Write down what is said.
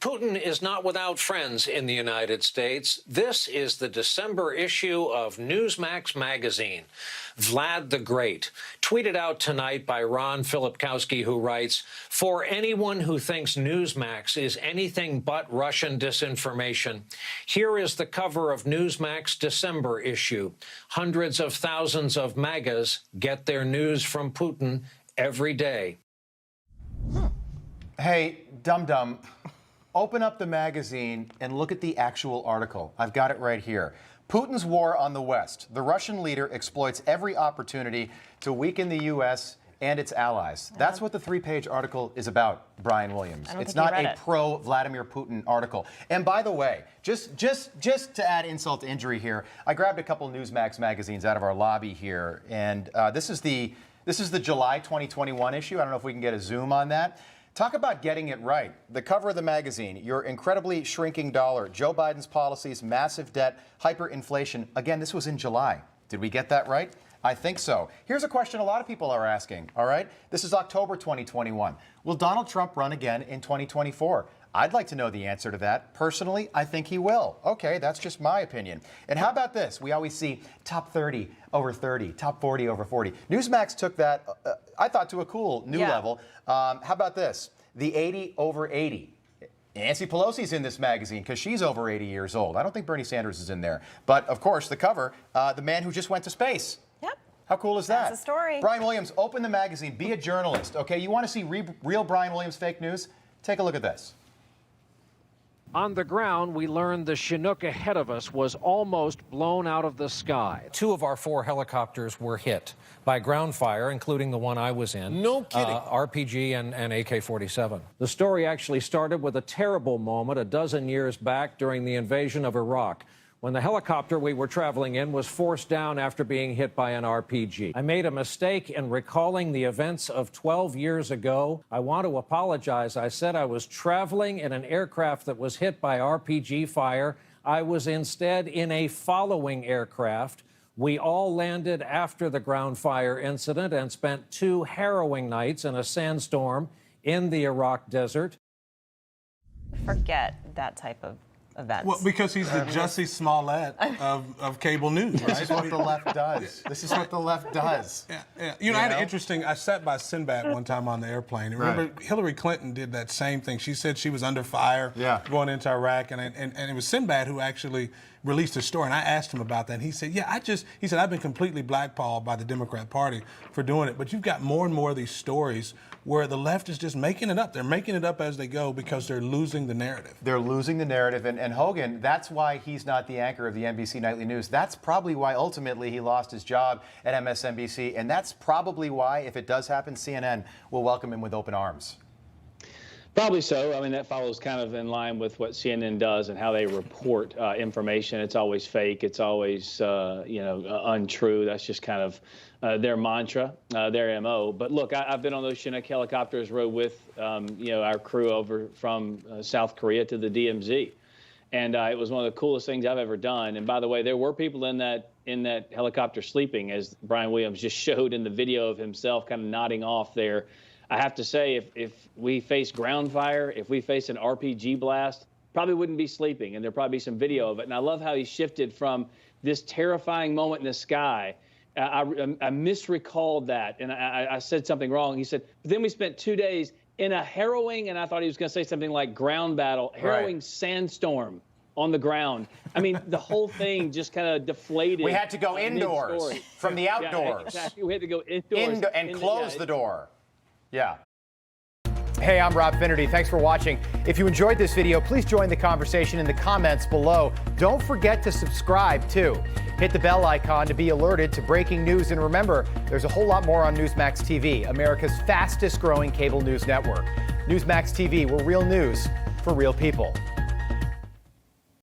Putin is not without friends in the United States. This is the December issue of Newsmax Magazine. Vlad the Great, tweeted out tonight by Ron Filipkowski, who writes, "For anyone who thinks Newsmax is anything but Russian disinformation, here is the cover of Newsmax December issue. Hundreds of thousands of MAGAs get their news from Putin every day." Hey, dum-dum. Open up the magazine and look at the actual article. I've got it right here. Putin's war on the West. The Russian leader exploits every opportunity to weaken the U.S. and its allies. That's what the three-page article is about, Brian Williams. It's not a pro-Vladimir Putin article. And by the way, just to add insult to injury here, I grabbed a couple Newsmax magazines out of our lobby here, and this is the July 2021 issue. I don't know if we can get a zoom on that. Talk about getting it right. The cover of the magazine, your incredibly shrinking dollar, Joe Biden's policies, massive debt, hyperinflation. Again, this was in July. Did we get that right? I think so. Here's a question a lot of people are asking, all right? This is October 2021. Will Donald Trump run again in 2024? I'd like to know the answer to that. Personally, I think he will. Okay, that's just my opinion. And how about this? We always see top 30 over 30, top 40 over 40. Newsmax took that, I thought, to a cool new level. How about this? The 80 over 80. Nancy Pelosi's in this magazine because she's over 80 years old. I don't think Bernie Sanders is in there. But, of course, the cover, the man who just went to space. Yep. How cool is that? That's a story. Brian Williams, open the magazine. Be a journalist, okay? You want to see real Brian Williams fake news? Take a look at this. On the ground, we learned the Chinook ahead of us was almost blown out of the sky. 2 of our 4 helicopters were hit by ground fire, including the one I was in. No kidding. RPG and AK-47. The story actually started with a terrible moment a dozen years back during the invasion of Iraq, when the helicopter we were traveling in was forced down after being hit by an RPG. I made a mistake in recalling the events of 12 years ago. I want to apologize. I said I was traveling in an aircraft that was hit by RPG fire. I was instead in a following aircraft. We all landed after the ground fire incident and spent 2 harrowing nights in a sandstorm in the Iraq desert. Forget that type of events. Well, because he's the Jussie Smollett of cable news, right? This is what the left does. This is what the left does. Yeah. You know, I had an interesting, I sat by Sinbad one time on the airplane. Remember, Hillary Clinton did that same thing. She said she was under fire going into Iraq, and it was Sinbad who actually released a story, and I asked him about that, and he said, he said, I've been completely blackballed by the Democrat Party for doing it, but you've got more and more of these stories where the left is just making it up. They're making it up as they go because they're losing the narrative. They're losing the narrative, and Hogan, that's why he's not the anchor of the NBC Nightly News. That's probably why ultimately he lost his job at MSNBC, and that's probably why, if it does happen, CNN will welcome him with open arms. Probably so. I mean, that follows kind of in line with what CNN does and how they report information. It's always fake. It's always, untrue. That's just kind of their mantra, their MO. But look, I've been on those Chinook helicopters, rode with, our crew over from South Korea to the DMZ. And it was one of the coolest things I've ever done. And by the way, there were people in that helicopter sleeping, as Brian Williams just showed in the video of himself kind of nodding off there. I have to say, if we face ground fire, if we face an RPG blast, probably wouldn't be sleeping, and there'll probably be some video of it. And I love how he shifted from this terrifying moment in the sky. I misrecalled that, and I said something wrong. He said, but then we spent 2 days in a harrowing, and I thought he was going to say something like ground battle, harrowing sandstorm on the ground. I mean, the whole thing just kind of deflated. We had to go indoors from the outdoors. Yeah, exactly. We had to go indoors. And close the door. Yeah. Hey, I'm Rob Finnerty. Thanks for watching. If you enjoyed this video, please join the conversation in the comments below. Don't forget to subscribe, too. Hit the bell icon to be alerted to breaking news. And remember, there's a whole lot more on Newsmax TV, America's fastest growing cable news network. Newsmax TV, we're real news for real people.